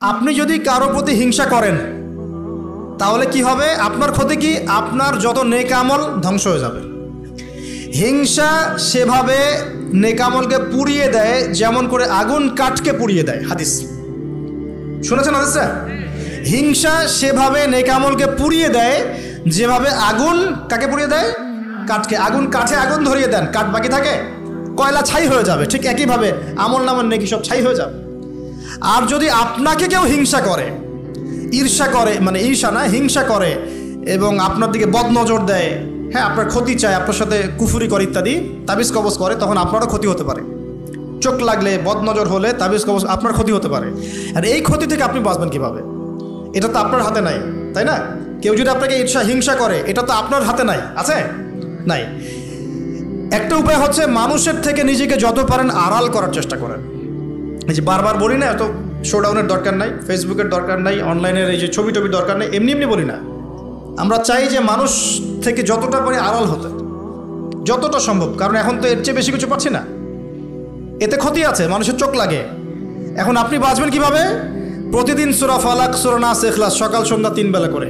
আপনি যদি কারো প্রতি হিংসা করেন তাহলে কি হবে? আপনার ক্ষতি কি? আপনার যত নেক আমল ধ্বংস হয়ে যাবে। হিংসা সেভাবে নেক আমলকে পুড়িয়ে দেয় যেমন করে আগুন কাঠকে পুড়িয়ে দেয়। হাদিস শুনেছেন হাদিসটা? হিংসা সেভাবে নেক আমলকে পুড়িয়ে দেয় যেভাবে আগুন কাকে পুড়িয়ে দেয়? কাঠকে। আগুন কাঠে আগুন ধরিয়ে দেন, কাঠ বাকি থাকে, কয়লা ছাই হয়ে যাবে। ঠিক একইভাবে আমল নামার নেকি সব ছাই হয়ে যাবে। আর যদি আপনাকে কেউ হিংসা করে, ঈর্ষা করে, মানে ঈর্ষা না, হিংসা করে এবং আপনার দিকে বদনজর দেয়, হ্যাঁ, আপনার ক্ষতি চায়, আপনার সাথে কুফুরি করে ইত্যাদি, তাবিজ কবজ করে, তখন আপনারও ক্ষতি হতে পারে। চোখ লাগলে, বদনজর হলে, তাবিজ কবজ, আপনার ক্ষতি হতে পারে। আর এই ক্ষতি থেকে আপনি বাঁচবেন কিভাবে? এটা তো আপনার হাতে নাই, তাই না? কেউ যদি আপনাকে ঈর্ষা হিংসা করে, এটা তো আপনার হাতে নাই, আছে? নাই। একটা উপায় হচ্ছে মানুষের থেকে নিজেকে যত পারেন আড়াল করার চেষ্টা করেন। এই যে বারবার বলি না, এত শোডাউনের দরকার নাই, ফেসবুকের দরকার নাই, অনলাইনের এই যে ছবি টবি দরকার নেই, এমনি এমনি বলি না। আমরা চাই যে মানুষ থেকে যতটা পারি আড়াল হতে, যতটা সম্ভব। কারণ এখন তো এর চেয়ে বেশি কিছু পাচ্ছি না, এতে ক্ষতি আছে, মানুষের চোখ লাগে। এখন আপনি বাঁচবেন কিভাবে? প্রতিদিন সূরা ফালাক, সূরা নাস, ইখলাস সকাল সন্ধ্যা 3 বেলা করে,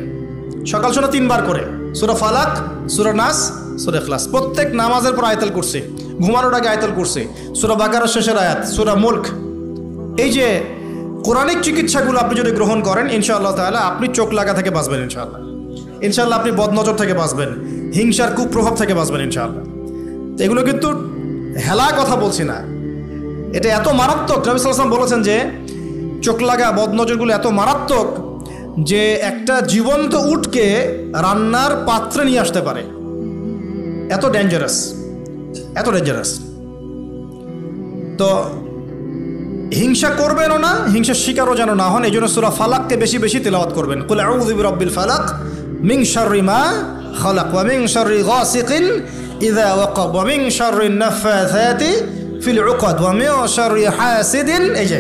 সকাল সন্ধ্যা 3 বার করে সূরা ফালাক, সূরা নাস, সূরা ইখলাস। প্রত্যেক নামাজের পর আয়াতুল কুরসি, ঘুমানোর আগে আয়াতুল কুরসি, সূরা বাকারার শেষের আয়াত, সূরা মুলক। এই যে কোরআনিক চিকিৎসাগুলো আপনি যদি গ্রহণ করেন, ইনশাআল্লাহ তাআলা আপনি চোখ লাগা থেকে বাঁচবেন। ইনশাআল্লাহ ইনশাআল্লাহ আপনি বদনজর থেকে বাঁচবেন, হিংসার কুপ্রভাব থেকে বাঁচবেন ইনশাআল্লাহ। তো এগুলো কিন্তু হেলা কথা বলছি না, এটা এত মারাত্মক। নবী সাল্লাল্লাহু আলাইহি ওয়াসাল্লাম বলেছেন যে চোখ লাগা বদনজরগুলো এত মারাত্মক যে একটা জীবন্ত উটকে রান্নার পাত্রে নিয়ে আসতে পারে। এত ডেঞ্জারাস, এত ডেঞ্জারাস। তো হিংসা করবেনও না, হিংসার শিকারও যেন না হন। এই জন্য সূরা ফালাককে বেশি বেশি তিলাওয়াত করবেন। কুল আউযু বিরাব্বিল ফালাক মিন শাররি মা খালাক ওয়া মিন শাররি গাসিকিন ইযা ওয়াকাব ওয়া মিন শাররিন নাফাসাতি ফিল উকাদ ওয়া মিন শাররি হাসিদিন এই যে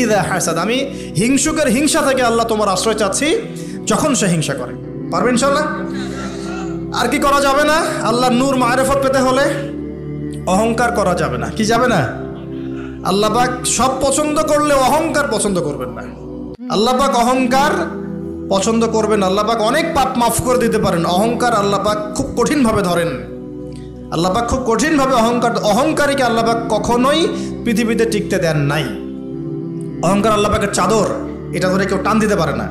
ইযা হাসাদ। আমি হিংসুকের হিংসা থেকে আল্লাহ তোমার আশ্রয় চাচ্ছি যখন সে হিংসা করে। পারবেন ইনশাআল্লাহ? আর কি করা যাবে না? আল্লাহর নূর মারিফত পেতে হলে অহংকার করা যাবে না। কি যাবে না? আল্লাহ পাক সব পছন্দ করলে অহংকার পছন্দ করবেন না। আল্লাহ পাক অহংকার পছন্দ করবেন। আল্লাহ পাক অনেক পাপ মাফ করে দিতে পারেন। অহংকার আল্লাহ পাক খুব কঠিনভাবে ধরেন। আল্লাহ পাক খুব কঠিনভাবে অহংকারীকে আল্লাহ পাক কখনোই পৃথিবীতে টিকতে দেন নাই। অহংকার আল্লাহ পাকের চাদর, এটা ধরে কেউ টান দিতে পারে না।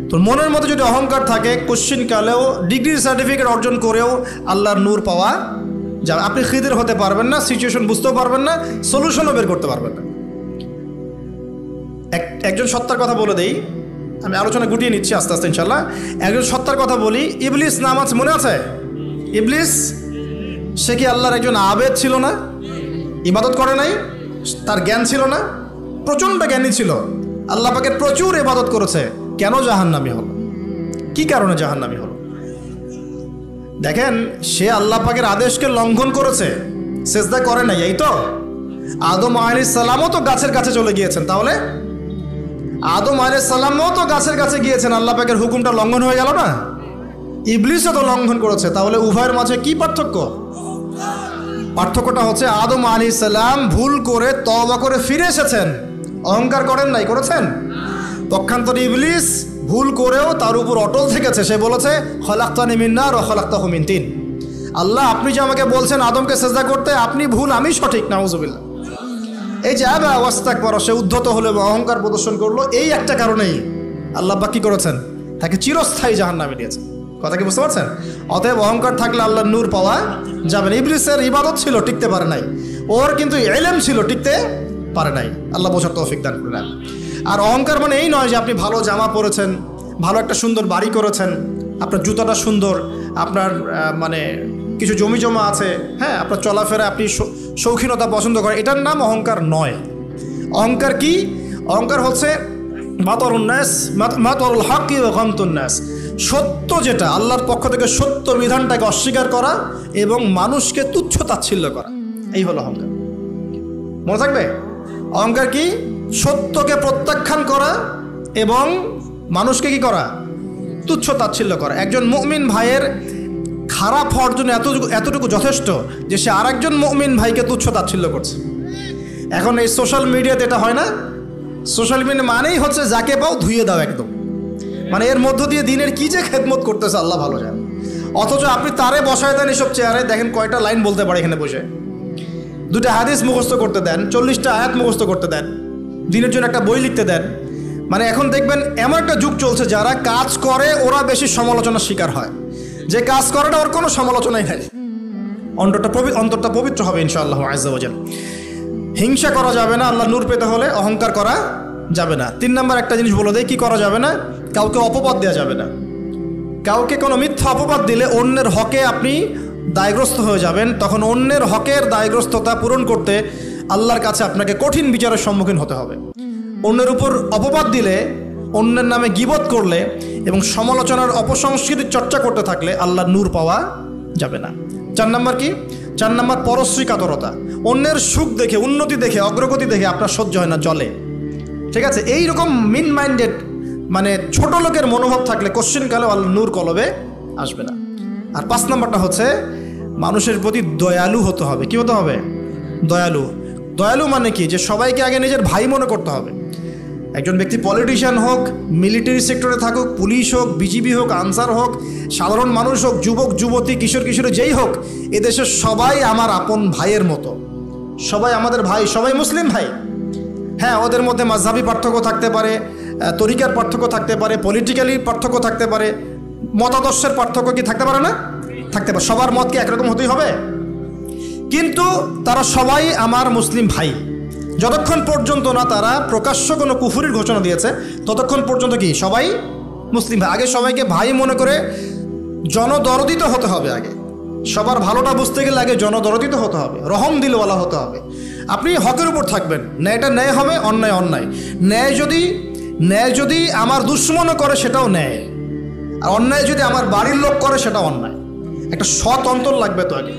তো মনের মধ্যে যদি অহংকার থাকে, কোশ্চিন কালেও ডিগ্রি সার্টিফিকেট অর্জন করেও আল্লাহর নূর পাওয়া যাবে। আপনি খিদির হতে পারবেন না, সিচুয়েশন বুঝতেও পারবেন না, সলিউশনও বের করতে পারবেন না। একজন সত্তার কথা বলে দেই, আমি আলোচনা গুটিয়ে নিচ্ছি আস্তে আস্তে ইনশাল্লাহ। একজন সত্তার কথা বলি, ইবলিস নাম আছে, মনে আছে? ইবলিস, সে কি আল্লাহর একজন আবেদ ছিল না? ইবাদত করে নাই? তার জ্ঞান ছিল না? প্রচণ্ড জ্ঞানী ছিল, আল্লাহ পাকের প্রচুর ইবাদত করেছে। কেন জাহান্নামী হলো? কি কারণে জাহান্নামী হলো? দেখেন, সে আল্লাহ পাকের আদেশকে লঙ্ঘন করেছে, সেজদা করে নাই, এই তো। আদম আলাইহিস সালামও তো গাছের কাছে চলে গিয়েছেন, তাহলে আদম আলাইহিস সালামও তো গাছের কাছে গিয়েছেন, আল্লাহ পাকের হুকুমটা লঙ্ঘন হয়ে গেল না? ইবলিসও তো লঙ্ঘন করেছে, তাহলে উভয়ের মাঝে কি পার্থক্য? পার্থক্যটা হচ্ছে আদম আলাইহিস সালাম ভুল করে তওবা করে ফিরে এসেছেন, অহংকার করেন নাই, করেছেন? পক্ষান্তরে ইবলিস ভুল করেও তার উপর অটল থেকেছে। সে বলেছে খলাকতানি মিন নার ওয়া খলাকতাহু মিন তিন। আল্লাহ, আপনি যে আমাকে বলছেন আদমকে সিজদা করতে, আপনি ভুল, আমি সঠিক। নাউজুবিল্লাহ। এই যে আবা ওয়াস্তাকবারা, সে উদ্ধত হলো এবং অহংকার প্রদর্শন করলো। এই একটা কারণেই আল্লাহ পাক কি করেছেন? তাকে চিরস্থায়ী জাহান্নামে দিয়েছেন। কথা কি বুঝতে পারছেন? অতএব অহংকার থাকলে আল্লাহর নূর পাওয়া যাবে না। ইবলিসের ইবাদত ছিল, টিকতে পারে নাই। ওর কিন্তু ইলম ছিল, টিকতে পারে নাই। আল্লাহ বোঝার তৌফিক দান করুন। আর অহংকার মানে এই নয় যে আপনি ভালো জামা পরেছেন, ভালো একটা সুন্দর বাড়ি করেছেন, আপনার জুতাটা সুন্দর, আপনার মানে কিছু জমি জমা আছে, হ্যাঁ, আপনার চলাফেরা, আপনি শৌখিনতা পছন্দ করেন, এটার নাম অহংকার নয়। অহংকার কি? অহংকার হচ্ছে মাতরুল হক ওয়া গামতুন নাস, সত্য যেটা আল্লাহর পক্ষ থেকে সত্য বিধানটাকে অস্বীকার করা এবং মানুষকে তুচ্ছ তাচ্ছিল্য করা, এই হলো অহংকার। মনে থাকবে? অহংকার কি? সত্যকে প্রত্যাখ্যান করা এবং মানুষকে কি করা? তুচ্ছ তাচ্ছিল্য করা। একজন মুমিন ভাইয়ের খারাপ হওয়ার জন্য এতটুকু যথেষ্ট যে সে আরেকজন মুমিন ভাইকে তুচ্ছ তাচ্ছিল্য করছে। এখন এই সোশ্যাল মিডিয়াতে এটা হয় না? সোশ্যাল মিডিয়া মানেই হচ্ছে যাকে পাও ধুয়ে দাও একদম, মানে এর মধ্য দিয়ে দিনের কি যে খেদমত করতেছে আল্লাহ ভালো জানে। অথচ আপনি তারে বসায় দেন এসব চেয়ারে, দেখেন কয়টা লাইন বলতে পারে এখানে বসে, 2টা হাদিস মুখস্থ করতে দেন, 40টা আয়াত মুখস্থ করতে দেন, দিনের জন্য একটা বই লিখতে দেন। মানে এখন দেখবেন এমন একটা যুগ চলছে, যারা কাজ করে ওরা বেশি সমালোচনার শিকার হয়, যে কাজ করে না ওর কোনো সমালোচনাই নাই। অন্তরটা পবিত্র হবে ইনশাআল্লাহ আজ্জা ওয়া জাল। হিংসা করা যাবে না, আল্লাহ নূর পেতে হলে অহংকার করা যাবে না। 3 নাম্বার একটা জিনিস বলে দেয়, কি করা যাবে না? কাউকে অপবাদ দেওয়া যাবে না। কাউকে কোনো মিথ্যা অপবাদ দিলে অন্যের হকে আপনি দায়গ্রস্ত হয়ে যাবেন, তখন অন্যের হকের দায়গ্রস্ততা পূরণ করতে আল্লাহর কাছে আপনাকে কঠিন বিচারের সম্মুখীন হতে হবে। অন্যের উপর অপবাদ দিলে, অন্যের নামে গীবত করলে এবং সমালোচনার অপসংস্কৃতির চর্চা করতে থাকলে আল্লাহর নূর পাওয়া যাবে না। 4 নাম্বার কি? 4 নাম্বার পরশ্রী কাতরতা। অন্যের সুখ দেখে, উন্নতি দেখে, অগ্রগতি দেখে আপনার সহ্য হয় না, জলে। ঠিক আছে, এইরকম মিন মাইন্ডেড মানে ছোট লোকের মনোভাব থাকলে কোশ্চিনকালে আল্লাহ নূর কলবে আসবে না। আর 5 নাম্বারটা হচ্ছে মানুষের প্রতি দয়ালু হতে হবে। কি হতে হবে? দয়ালু। দয়ালু মানে কি? যে সবাইকে আগে নিজের ভাই মনে করতে হবে। একজন ব্যক্তি পলিটিশিয়ান হোক, মিলিটারি সেক্টরে থাকুক, পুলিশ হোক, বিজিবি হোক, আনসার হোক, সাধারণ মানুষ হোক, যুবক যুবতী, কিশোর কিশোরী যেই হোক, এদেশের সবাই আমার আপন ভাইয়ের মতো, সবাই আমাদের ভাই, সবাই মুসলিম ভাই। হ্যাঁ, ওদের মধ্যে মাযহাবী পার্থক্য থাকতে পারে, তরিকার পার্থক্য থাকতে পারে, পলিটিক্যালি পার্থক্য থাকতে পারে, মতাদর্শের পার্থক্য কি থাকতে পারে না? থাকতে পারে। সবার মত কি একরকম হতেই হবে? কিন্তু তারা সবাই আমার মুসলিম ভাই। যতক্ষণ পর্যন্ত না তারা প্রকাশ্য কোনো কুফরির ঘোষণা দিয়েছে, ততক্ষণ পর্যন্ত কি সবাই মুসলিম ভাই। আগে সবাইকে ভাই মনে করে জনদরদিত হতে হবে। আগে সবার ভালোটা বুঝতে গেলে আগে জনদরদিত হতে হবে, রহম দিলওয়ালা হতে হবে। আপনি হকের উপর থাকবেন, ন্যায়টা ন্যায় হবে, অন্যায় অন্যায়। ন্যায় যদি আমার দুশ্মনও করে সেটাও ন্যায়, আর অন্যায় যদি আমার বাড়ির লোক করে সেটাও অন্যায়। একটা সৎ অন্তর লাগবে তো আগে।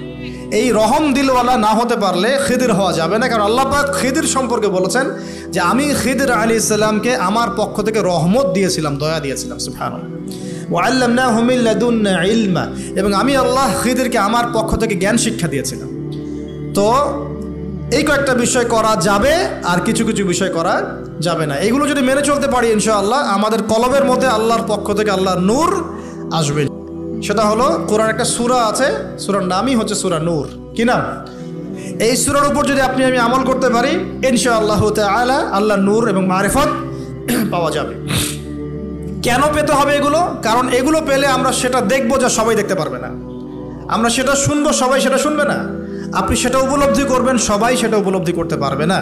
এই রহম দিলওয়ালা না হতে পারলে খিদির হওয়া যাবে না। কারণ আল্লাহ পাক খিদির সম্পর্কে বলেছেন যে আমি খিদির আলাইহিস সালামকে আমার পক্ষ থেকে রহমত দিয়েছিলাম, দয়া দিয়েছিলাম। সুবহানাল্লাহ। ওয়া আল্লামনাহু মিন লাদুন্না ইলমা, এবং আমি আল্লাহ খিদিরকে আমার পক্ষ থেকে জ্ঞান শিক্ষা দিয়েছিলাম। তো এই কয়েকটা বিষয় করা যাবে, আর কিছু কিছু বিষয় করা যাবে না। এগুলো যদি মেনে চলতে পারি ইনশাআল্লাহ আমাদের কলবের মধ্যে আল্লাহর পক্ষ থেকে আল্লাহর নূর আসবে। সেটা হলো কোরআন একটা সূরা আছে, সূরার নামই হচ্ছে সূরা নূর। কি নাম? এই সূরার উপর যদি আপনি আমি আমল করতে পারি ইনশাআল্লাহ তাআলা আল্লাহর নূর এবং মারিফত পাওয়া যাবে। কেন পেতে হবে এগুলো? কারণ এগুলো পেলে আমরা সেটা দেখবো যা সবাই দেখতে পারবে না, আমরা সেটা শুনবো সবাই সেটা শুনবে না, আপনি সেটা উপলব্ধি করবেন সবাই সেটা উপলব্ধি করতে পারবে না।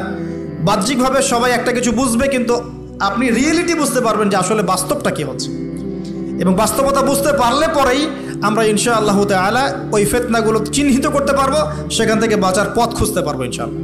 বাহ্যিকভাবে সবাই একটা কিছু বুঝবে, কিন্তু আপনি রিয়েলিটি বুঝতে পারবেন যে আসলে বাস্তবটা কী হচ্ছে। এবং বাস্তবতা বুঝতে পারলে পরেই আমরা ইনশাআল্লাহ তাআলা ওই ফিতনাগুলো চিহ্নিত করতে পারবো, সেখান থেকে বাঁচার পথ খুঁজতে পারবো ইনশাআল্লাহ।